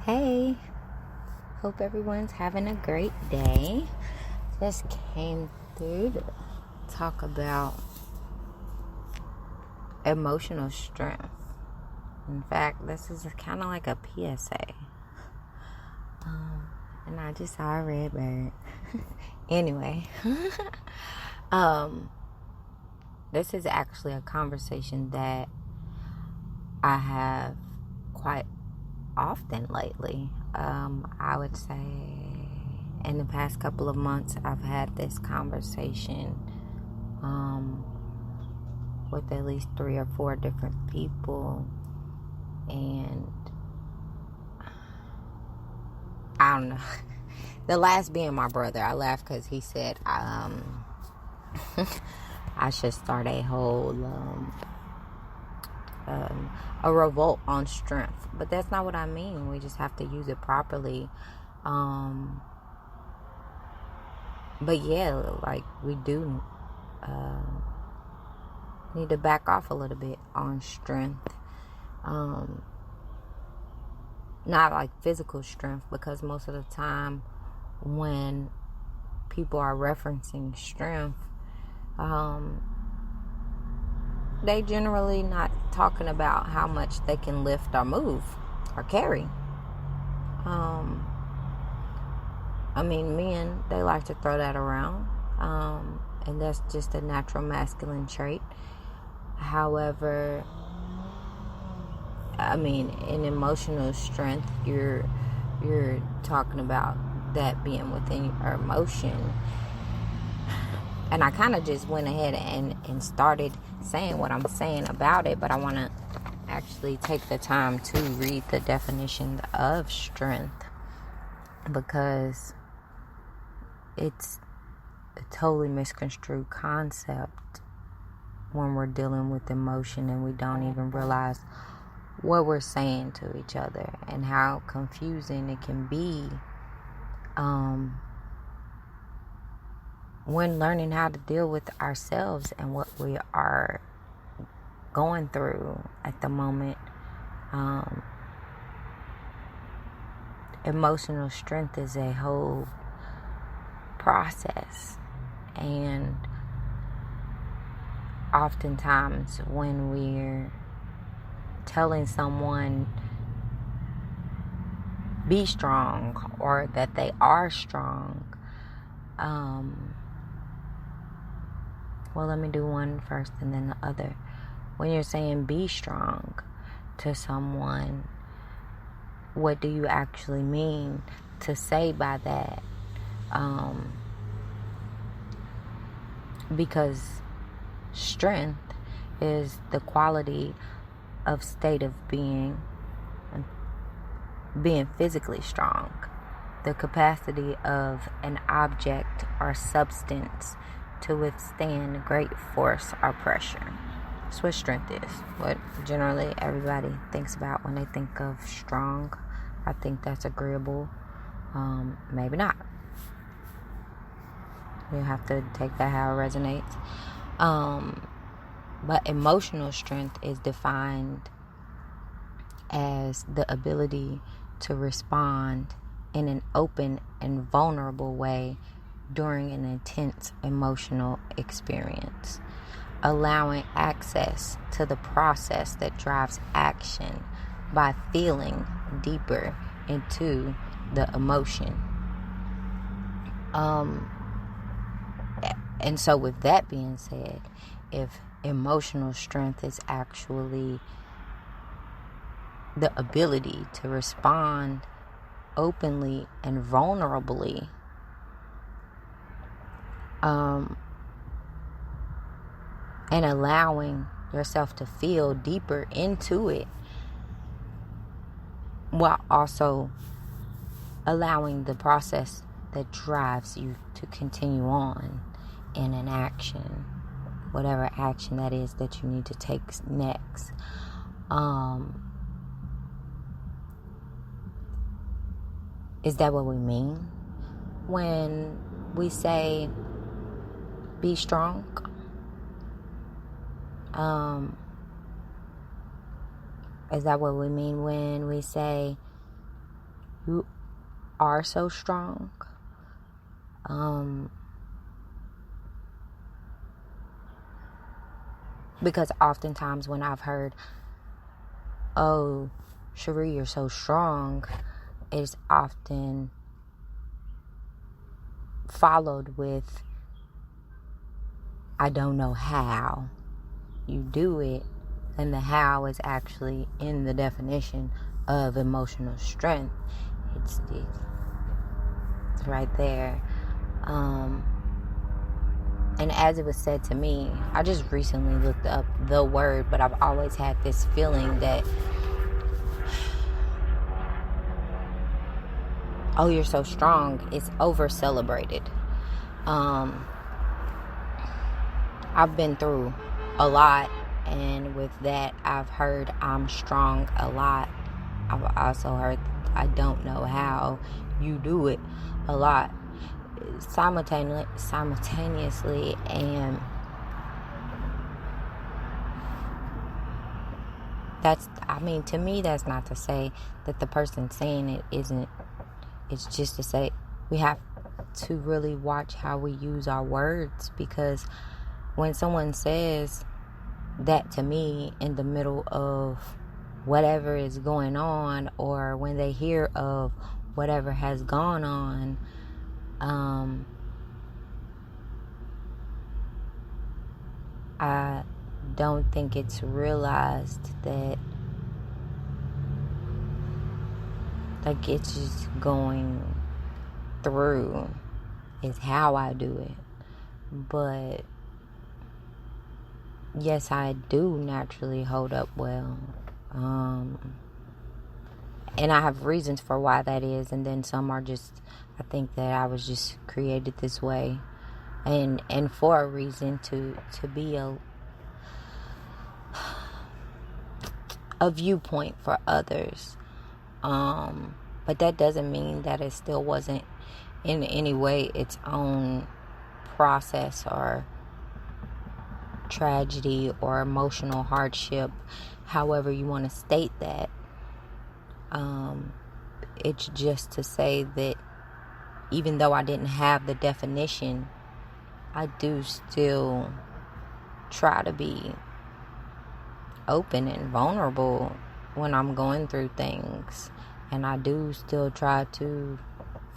Hey, hope everyone's having a great day. Just came through to talk about emotional strength. In fact, this is kind of like a PSA. And I just saw a red bird. Anyway, this is actually a conversation that I have quite often lately. I would say in the past couple of months I've had this conversation with at least 3 or 4 different people, and I don't know. The last being my brother. I laughed because he said I should start a whole a revolt on strength, but that's not what I mean. We just have to use it properly. But yeah, like we do need to back off a little bit on strength. Not like physical strength, because most of the time when people are referencing strength, they generally not talking about how much they can lift or move or carry. I mean, men, they like to throw that around, and that's just a natural masculine trait. However, I mean, in emotional strength, you're talking about that being within your emotion. And I kind of just went ahead and started saying what I'm saying about it, but I want to actually take the time to read the definition of strength, because it's a totally misconstrued concept when we're dealing with emotion and we don't even realize what we're saying to each other, and how confusing it can be when learning how to deal with ourselves and what we are going through at the moment. Emotional strength is a whole process, and oftentimes when we're telling someone be strong or that they are strong, well, let me do one first and then the other. When you're saying be strong to someone, what do you actually mean to say by that? Because strength is the quality of state of being physically strong, the capacity of an object or substance to withstand great force or pressure. That's what strength is. What generally everybody thinks about when they think of strong. I think that's agreeable. Maybe not. You have to take that how it resonates. But emotional strength is defined as the ability to respond in an open and vulnerable way during an intense emotional experience, allowing access to the process that drives action by feeling deeper into the emotion. And so with that being said, if emotional strength is actually the ability to respond openly and vulnerably, and allowing yourself to feel deeper into it, while also allowing the process that drives you to continue on in an action, whatever action that is that you need to take next. Is that what we mean when we say be strong? Is that what we mean when we say you are so strong. Because oftentimes when I've heard, oh, Cherie, you're so strong, it's often followed with, I don't know how you do it. And the how is actually in the definition of emotional strength. It's right there. And as it was said to me, I just recently looked up the word, but I've always had this feeling that, oh, you're so strong, it's over celebrated. I've been through a lot, and with that, I've heard I'm strong a lot. I've also heard I don't know how you do it a lot. Simultaneously, and to me, that's not to say that the person saying it isn't. It's just to say we have to really watch how we use our words, because when someone says that to me in the middle of whatever is going on, or when they hear of whatever has gone on, I don't think it's realized that, like, it's just going through is how I do it. But yes, I do naturally hold up well. And I have reasons for why that is, and then some are just, I think that I was just created this way, and for a reason to be a viewpoint for others. But that doesn't mean that it still wasn't in any way its own process or tragedy or emotional hardship, however you want to state that. It's just to say that even though I didn't have the definition, I do still try to be open and vulnerable when I'm going through things, and I do still try to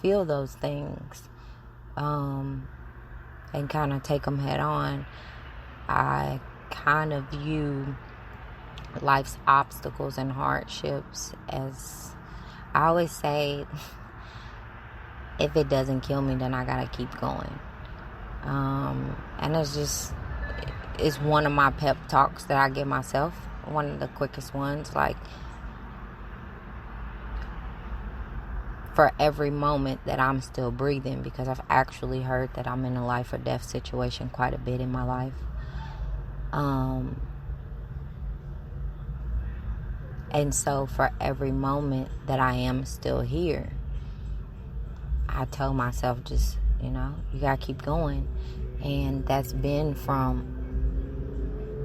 feel those things, and kind of take them head on. I kind of view life's obstacles and hardships as, I always say, if it doesn't kill me, then I gotta keep going. And it's one of my pep talks that I give myself, one of the quickest ones. Like, for every moment that I'm still breathing, because I've actually heard that I'm in a life or death situation quite a bit in my life. And so for every moment that I am still here, I tell myself, just, you gotta keep going. And that's been from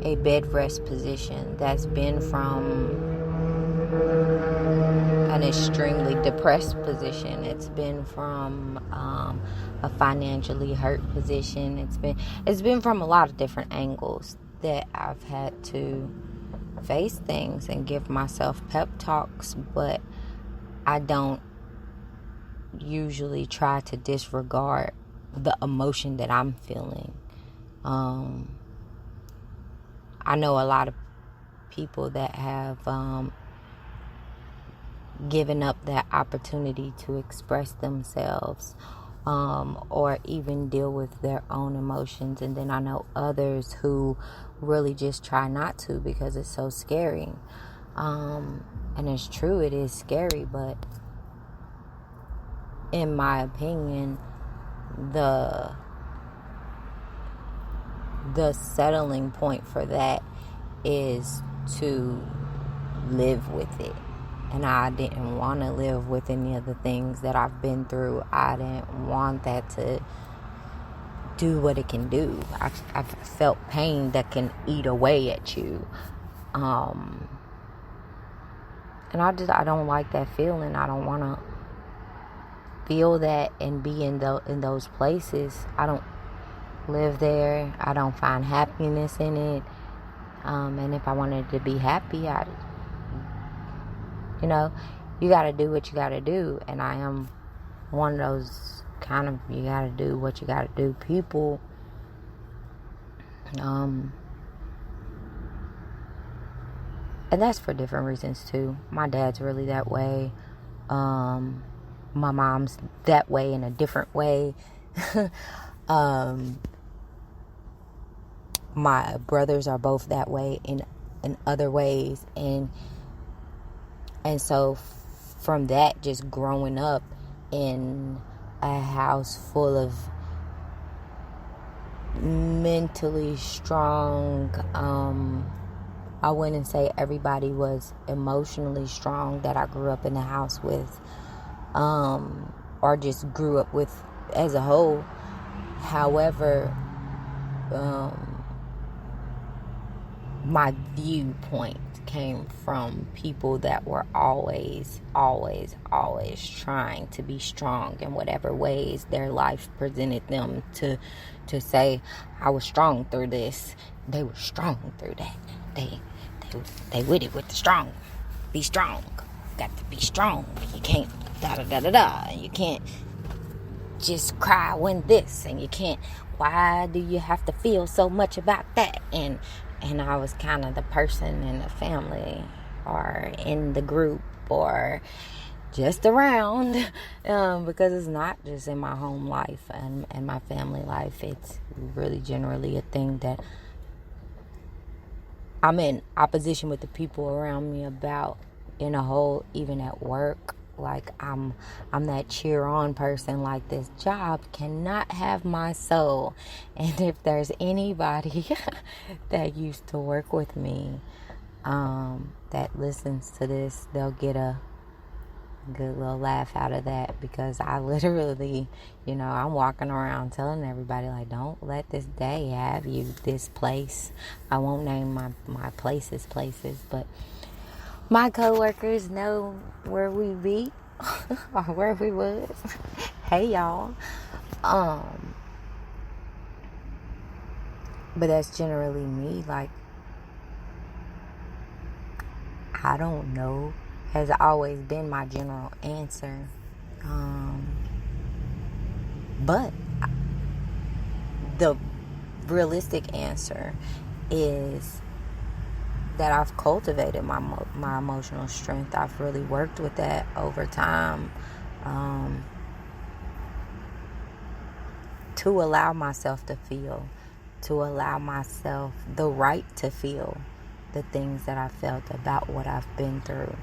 a bed rest position. That's been from an extremely depressed position. It's been from a financially hurt position. It's been from a lot of different angles that I've had to face things and give myself pep talks, but I don't usually try to disregard the emotion that I'm feeling. I know a lot of people that have given up that opportunity to express themselves, or even deal with their own emotions, and then I know others who really just try not to because it's so scary. And it's true, it is scary, but in my opinion, the settling point for that is to live with it. And I didn't want to live with any of the things that I've been through. I didn't want that to do what it can do. I've felt pain that can eat away at you. And I don't like that feeling. I don't want to feel that and be in those places. I don't live there. I don't find happiness in it. And if I wanted to be happy, you got to do what you got to do. And I am one of those kind of, you got to do what you got to do people. And that's for different reasons too. My dad's really that way. My mom's that way in a different way. My brothers are both that way in other ways. And so from that, just growing up in a house full of mentally strong, I wouldn't say everybody was emotionally strong that I grew up in the house with, or just grew up with as a whole. However, my viewpoint came from people that were always trying to be strong in whatever ways their life presented them to say, I was strong through this. They were strong through that. They with it with the strong. Be strong. Got to be strong. You can't da-da-da-da-da. You can't just cry when this. And you can't, why do you have to feel so much about that? And I was kind of the person in the family or in the group or just around, because it's not just in my home life and my family life. It's really generally a thing that I'm in opposition with the people around me about in a whole, even at work. Like I'm that cheer on person. Like, this job cannot have my soul. And if there's anybody that used to work with me that listens to this, they'll get a good little laugh out of that, because I literally, I'm walking around telling everybody, like, don't let this day have you this place. I won't name my places, but my coworkers know where we be or where we was. Hey, y'all. But that's generally me. Like, I don't know has always been my general answer. But the realistic answer is that I've cultivated my emotional strength. I've really worked with that over time, to allow myself to feel, to allow myself the right to feel the things that I felt about what I've been through,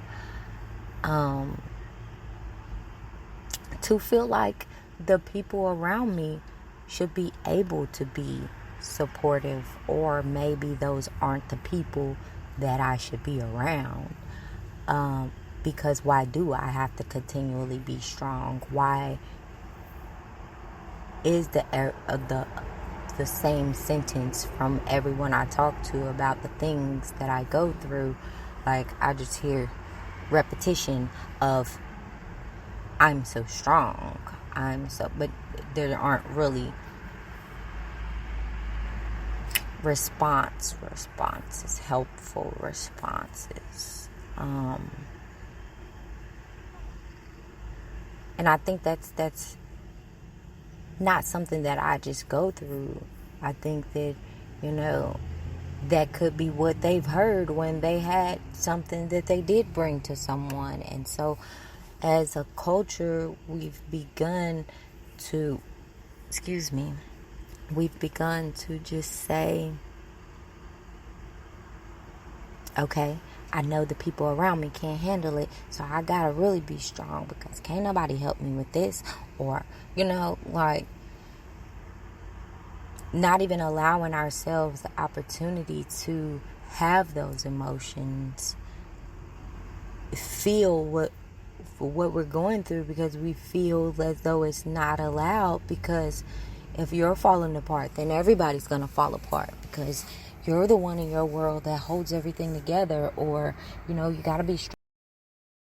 to feel like the people around me should be able to be supportive, or maybe those aren't the people that I should be around, because why do I have to continually be strong? Why is the same sentence from everyone I talk to about the things that I go through? Like, I just hear repetition of, I'm so strong, but there aren't really responses, helpful responses. And I think that's not something that I just go through. I think that, that could be what they've heard when they had something that they did bring to someone. And so as a culture, we've begun to just say, okay, I know the people around me can't handle it, so I gotta really be strong because can't nobody help me with this. Or, like, not even allowing ourselves the opportunity to have those emotions, feel what we're going through, because we feel as though it's not allowed. Because if you're falling apart, then everybody's gonna fall apart, because you're the one in your world that holds everything together. Or, you gotta be strong.